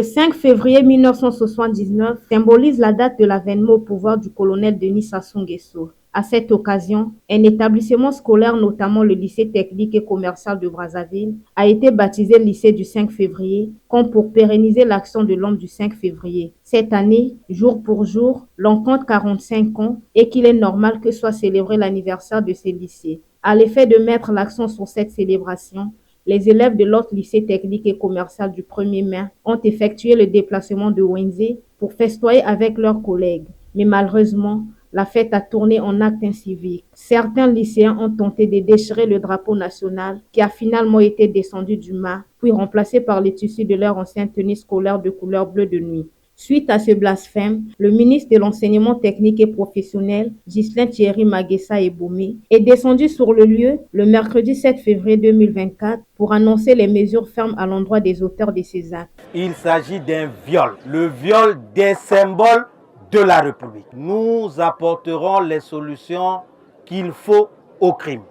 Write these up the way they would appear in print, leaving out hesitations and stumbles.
Le 5 février 1979 symbolise la date de l'avènement au pouvoir du colonel Denis Sassou Nguesso. À cette occasion, un établissement scolaire, notamment le lycée technique et commercial de Brazzaville, a été baptisé lycée du 5 février, comme pour pérenniser l'action de l'homme du 5 février. Cette année, jour pour jour, l'on compte 45 ans et qu'il est normal que soit célébré l'anniversaire de ces lycées. À l'effet de mettre l'accent sur cette célébration, les élèves de l'autre lycée technique et commercial du 1er mai ont effectué le déplacement de Wenze pour festoyer avec leurs collègues. Mais malheureusement, la fête a tourné en acte incivique. Certains lycéens ont tenté de déchirer le drapeau national qui a finalement été descendu du mât, puis remplacé par les tissus de leur ancienne tenue scolaire de couleur bleu de nuit. Suite à ce blasphème, le ministre de l'Enseignement technique et professionnel, Ghislain Thierry Maguessa Eboumi, est descendu sur le lieu le mercredi 7 février 2024 pour annoncer les mesures fermes à l'endroit des auteurs de ces actes. Il s'agit d'un viol, le viol des symboles de la République. Nous apporterons les solutions qu'il faut au crime.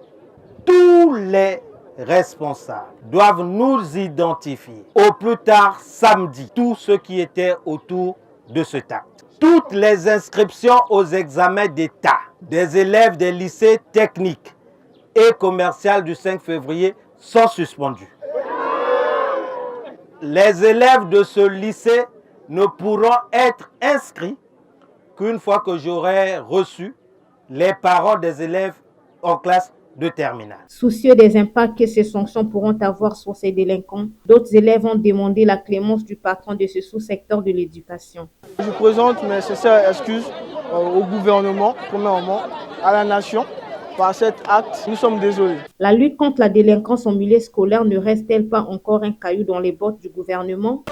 Tous les responsables doivent nous identifier au plus tard samedi, tous ceux qui étaient autour de cet acte. Toutes les inscriptions aux examens d'État des élèves des lycées techniques et commerciaux du 5 février sont suspendues. Les élèves de ce lycée ne pourront être inscrits qu'une fois que j'aurai reçu les parents des élèves en classe de terminale. Soucieux des impacts que ces sanctions pourront avoir sur ces délinquants, d'autres élèves ont demandé la clémence du patron de ce sous-secteur de l'éducation. Je présente mes sincères excuses au gouvernement, premièrement, à la nation. Par cet acte, nous sommes désolés. La lutte contre la délinquance en milieu scolaire ne reste-t-elle pas encore un caillou dans les bottes du gouvernement ?